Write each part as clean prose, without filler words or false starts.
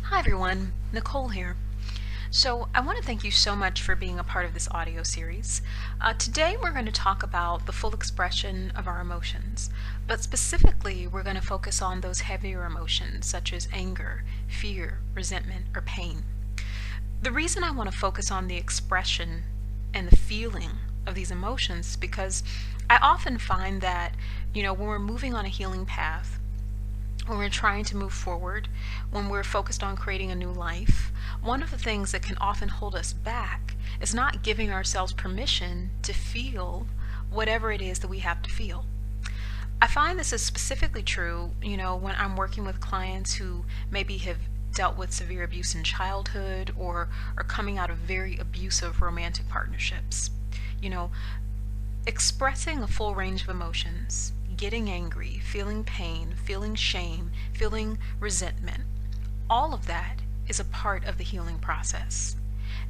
Hi everyone, Nicole here. So I want to thank you so much for being a part of this audio series. Today we're going to talk about the full expression of our emotions, but specifically we're going to focus on those heavier emotions such as anger, fear, resentment, or pain. The reason I want to focus on the expression and the feeling of these emotions is because I often find that, when we're moving on a healing path, when we're trying to move forward, when we're focused on creating a new life, one of the things that can often hold us back is not giving ourselves permission to feel whatever it is that we have to feel. I find this is specifically true, when I'm working with clients who maybe have dealt with severe abuse in childhood or are coming out of very abusive romantic partnerships. You know, Expressing a full range of emotions, getting angry, feeling pain, feeling shame, feeling resentment, all of that is a part of the healing process.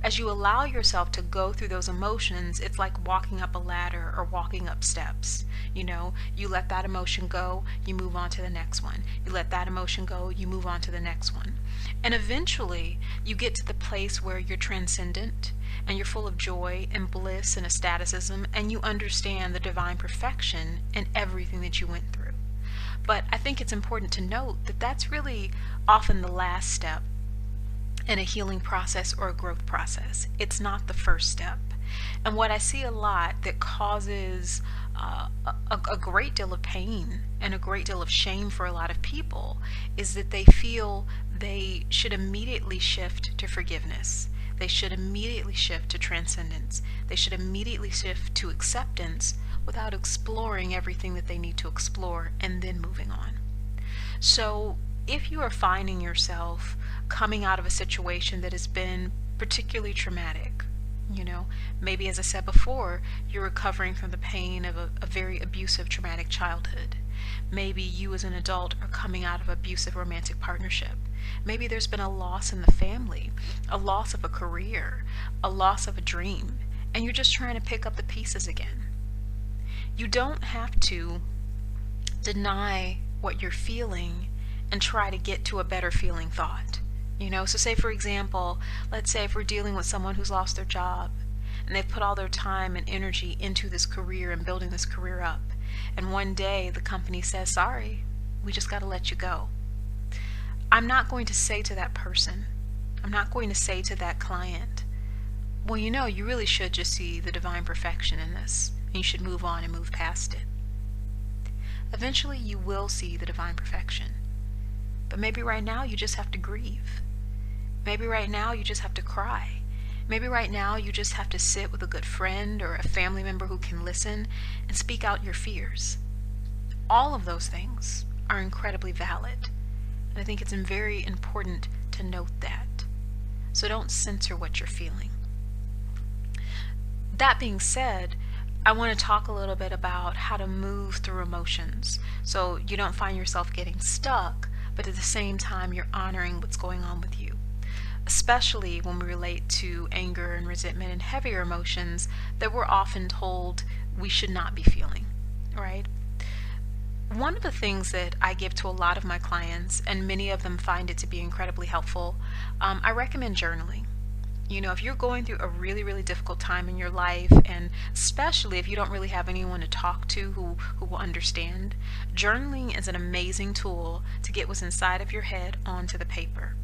As you allow yourself to go through those emotions, it's like walking up a ladder or walking up steps. You let that emotion go, you move on to the next one. You let that emotion go, you move on to the next one. And eventually, you get to the place where you're transcendent and you're full of joy and bliss and ecstaticism, and you understand the divine perfection in everything that you went through. But I think it's important to note that that's really often the last step in a healing process or a growth process. It's not the first step. And what I see a lot that causes a great deal of pain and a great deal of shame for a lot of people is that they feel they should immediately shift to forgiveness. They should immediately shift to transcendence. They should immediately shift to acceptance without exploring everything that they need to explore and then moving on. So if you are finding yourself coming out of a situation that has been particularly traumatic, maybe as I said before, you're recovering from the pain of a very abusive traumatic childhood. Maybe you as an adult are coming out of abusive romantic partnership. Maybe there's been a loss in the family, a loss of a career, a loss of a dream, and you're just trying to pick up the pieces again. You don't have to deny what you're feeling and try to get to a better feeling thought. So say for example, let's say if we're dealing with someone who's lost their job and they've put all their time and energy into this career and building this career up, and one day the company says, sorry, we just got to let you go. I'm not going to say to that person, I'm not going to say to that client, well, you really should just see the divine perfection in this, and you should move on and move past it. Eventually you will see the divine perfection. But maybe right now you just have to grieve. Maybe right now you just have to cry. Maybe right now you just have to sit with a good friend or a family member who can listen and speak out your fears. All of those things are incredibly valid. And I think it's very important to note that. So don't censor what you're feeling. That being said, I want to talk a little bit about how to move through emotions so you don't find yourself getting stuck, but at the same time you're honoring what's going on with you, especially when we relate to anger and resentment and heavier emotions that we're often told we should not be feeling, right? One of the things that I give to a lot of my clients, and many of them find it to be incredibly helpful, I recommend journaling. If you're going through a really, really difficult time in your life, and especially if you don't really have anyone to talk to who will understand, journaling is an amazing tool to get what's inside of your head onto the paper.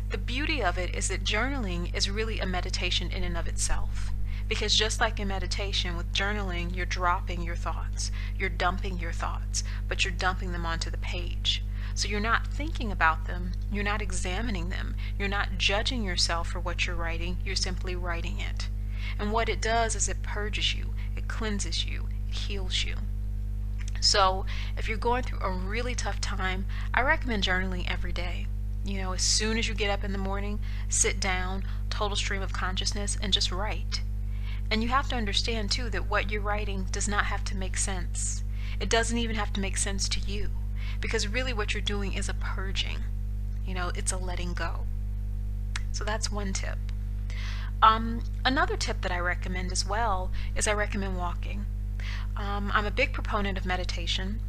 The beauty of it is that journaling is really a meditation in and of itself. Because just like in meditation, with journaling, you're dropping your thoughts, you're dumping your thoughts, but you're dumping them onto the page. So you're not thinking about them, you're not examining them, you're not judging yourself for what you're writing, you're simply writing it. And what it does is it purges you, it cleanses you, it heals you. So if you're going through a really tough time, I recommend journaling every day. As soon as you get up in the morning, sit down, total stream of consciousness, and just write. And you have to understand too that what you're writing does not have to make sense. It doesn't even have to make sense to you. Because really what you're doing is a purging. It's a letting go. So that's one tip. Another tip that I recommend as well is I recommend walking. I'm a big proponent of meditation.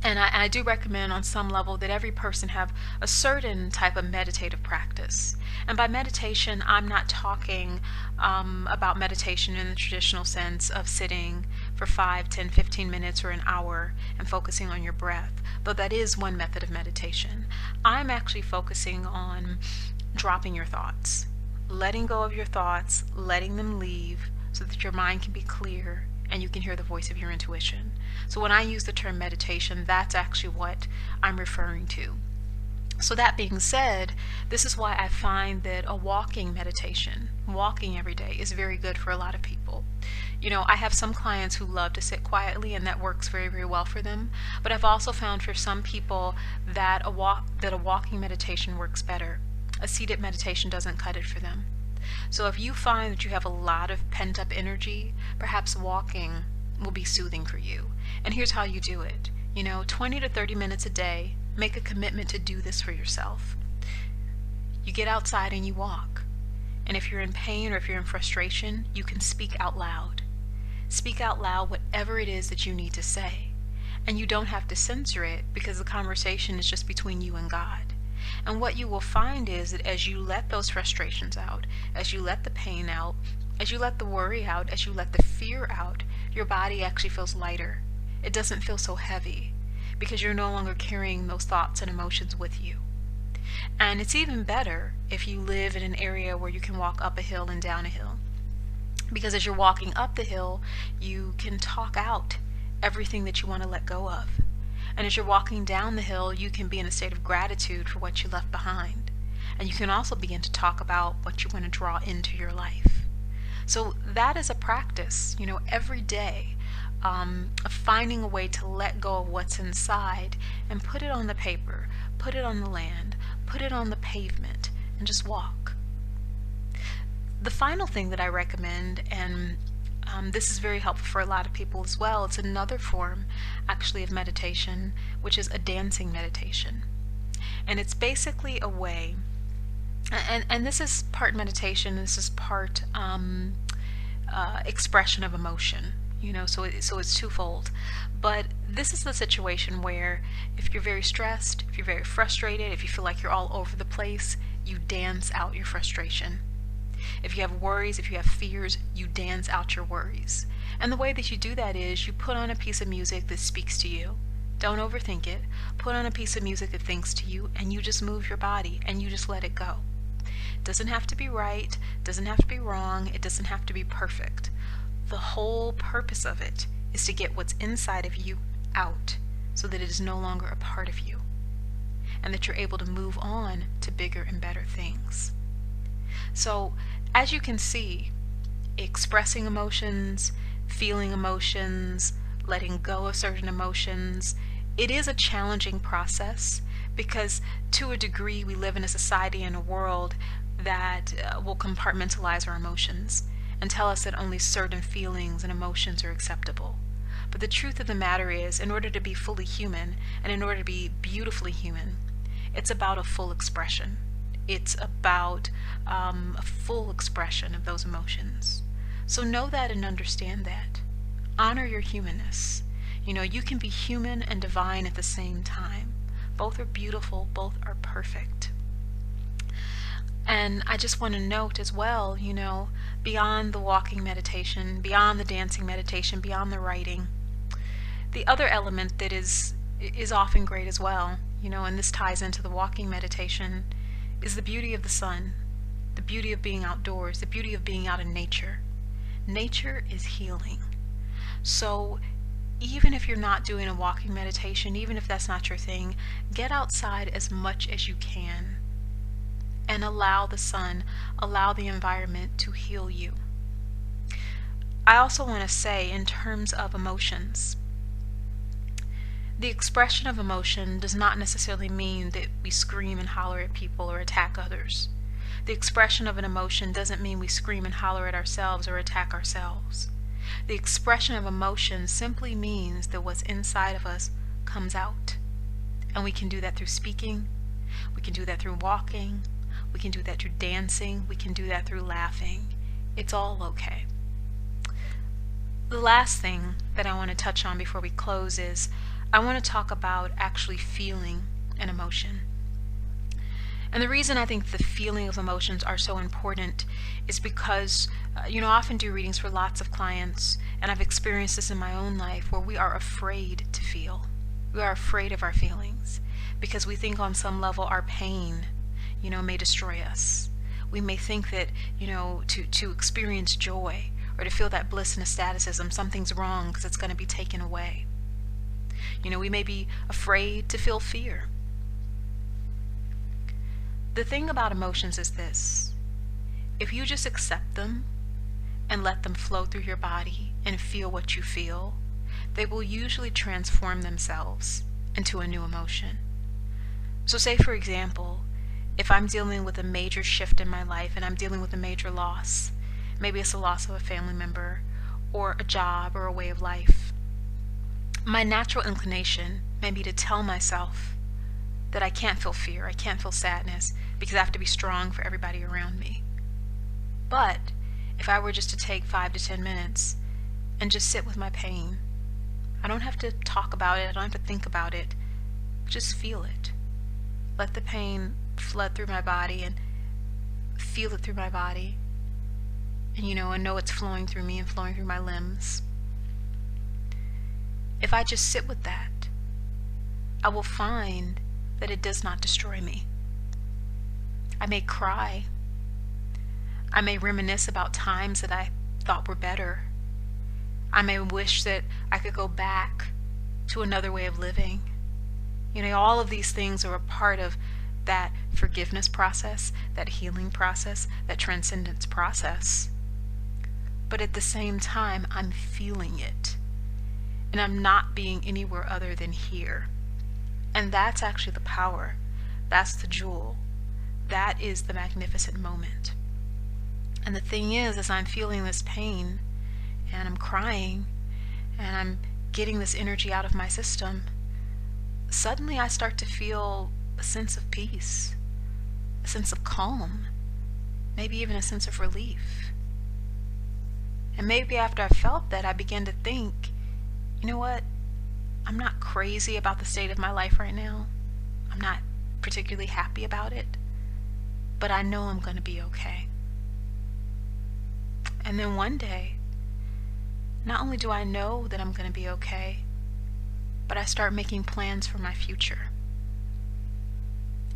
And I do recommend on some level that every person have a certain type of meditative practice. And by meditation, I'm not talking about meditation in the traditional sense of sitting for 5, 10, 15 minutes or an hour and focusing on your breath, though that is one method of meditation. I'm actually focusing on dropping your thoughts, letting go of your thoughts, letting them leave so that your mind can be clear and you can hear the voice of your intuition. So when I use the term meditation, that's actually what I'm referring to. So that being said, this is why I find that a walking meditation, walking every day, is very good for a lot of people. You know, I have some clients who love to sit quietly, and that works very, very well for them. But I've also found for some people that a walking meditation works better. A seated meditation doesn't cut it for them. So if you find that you have a lot of pent-up energy, perhaps walking will be soothing for you. And here's how you do it. 20 to 30 minutes a day, make a commitment to do this for yourself. You get outside and you walk. And if you're in pain or if you're in frustration, you can speak out loud. Speak out loud whatever it is that you need to say. And you don't have to censor it because the conversation is just between you and God. And what you will find is that as you let those frustrations out, as you let the pain out, as you let the worry out, as you let the fear out, your body actually feels lighter. It doesn't feel so heavy because you're no longer carrying those thoughts and emotions with you. And it's even better if you live in an area where you can walk up a hill and down a hill. Because as you're walking up the hill, you can talk out everything that you want to let go of. And as you're walking down the hill, you can be in a state of gratitude for what you left behind. And you can also begin to talk about what you want to draw into your life. So that is a practice, every day, of finding a way to let go of what's inside and put it on the paper, put it on the land, put it on the pavement, and just walk. The final thing that I recommend, and this is very helpful for a lot of people as well, it's another form actually of meditation, which is a dancing meditation. And it's basically a way, and this is part meditation, this is part expression of emotion, so it's twofold. But this is the situation where if you're very stressed, if you're very frustrated, if you feel like you're all over the place, you dance out your frustration. If you have worries, if you have fears, you dance out your worries. And the way that you do that is you put on a piece of music that speaks to you. Don't overthink it. Put on a piece of music that thinks to you, and you just move your body and you just let it go. It doesn't have to be right, doesn't have to be wrong, it doesn't have to be perfect. The whole purpose of it is to get what's inside of you out so that it is no longer a part of you and that you're able to move on to bigger and better things. So, as you can see, expressing emotions, feeling emotions, letting go of certain emotions, it is a challenging process because to a degree we live in a society and a world that will compartmentalize our emotions and tell us that only certain feelings and emotions are acceptable. But the truth of the matter is, in order to be fully human and in order to be beautifully human, it's about a full expression. It's about a full expression of those emotions. So know that and understand that. Honor your humanness. You can be human and divine at the same time. Both are beautiful, both are perfect. And I just want to note as well, beyond the walking meditation, beyond the dancing meditation, beyond the writing, the other element that is often great as well, and this ties into the walking meditation, is the beauty of the sun, the beauty of being outdoors, the beauty of being out in nature. Nature is healing. So even if you're not doing a walking meditation, even if that's not your thing, get outside as much as you can and allow the sun, allow the environment to heal you. I also want to say, in terms of emotions, the expression of emotion does not necessarily mean that we scream and holler at people or attack others. The expression of an emotion doesn't mean we scream and holler at ourselves or attack ourselves. The expression of emotion simply means that what's inside of us comes out. And we can do that through speaking, we can do that through walking, we can do that through dancing, we can do that through laughing. It's all okay. The last thing that I want to touch on before we close is I want to talk about actually feeling an emotion. And the reason I think the feeling of emotions are so important is because, I often do readings for lots of clients, and I've experienced this in my own life where we are afraid to feel. We are afraid of our feelings because we think on some level our pain, may destroy us. We may think that, to experience joy or to feel that bliss and ecstaticism, something's wrong because it's going to be taken away. We may be afraid to feel fear. The thing about emotions is this: if you just accept them and let them flow through your body and feel what you feel, they will usually transform themselves into a new emotion. So say, for example, if I'm dealing with a major shift in my life and I'm dealing with a major loss, maybe it's the loss of a family member or a job or a way of life, my natural inclination may be to tell myself that I can't feel fear, I can't feel sadness, because I have to be strong for everybody around me. But if I were just to take 5 to 10 minutes and just sit with my pain, I don't have to talk about it, I don't have to think about it, just feel it. Let the pain flood through my body and feel it through my body, and know it's flowing through me and flowing through my limbs. If I just sit with that, I will find that it does not destroy me. I may cry. I may reminisce about times that I thought were better. I may wish that I could go back to another way of living. All of these things are a part of that forgiveness process, that healing process, that transcendence process. But at the same time, I'm feeling it. And I'm not being anywhere other than here. And that's actually the power. That's the jewel. That is the magnificent moment. And the thing is, as I'm feeling this pain, and I'm crying, and I'm getting this energy out of my system, suddenly I start to feel a sense of peace, a sense of calm, maybe even a sense of relief. And maybe after I felt that, I began to think, you know what? I'm not crazy about the state of my life right now. I'm not particularly happy about it, but I know I'm going to be okay. And then one day, not only do I know that I'm going to be okay, but I start making plans for my future.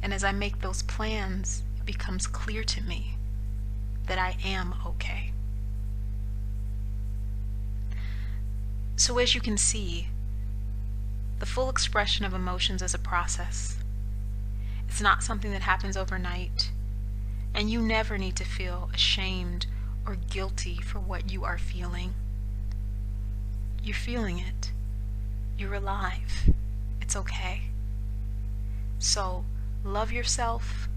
And as I make those plans, it becomes clear to me that I am okay. So as you can see, the full expression of emotions is a process. It's not something that happens overnight, and you never need to feel ashamed or guilty for what you are feeling. You're feeling it. You're alive. It's okay. So love yourself.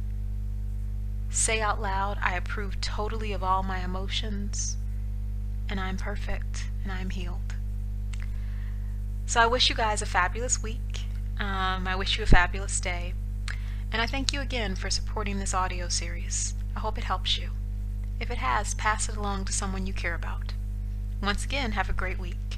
Say out loud, I approve totally of all my emotions, and I'm perfect, and I'm healed. So I wish you guys a fabulous week. I wish you a fabulous day. And I thank you again for supporting this audio series. I hope it helps you. If it has, pass it along to someone you care about. Once again, have a great week.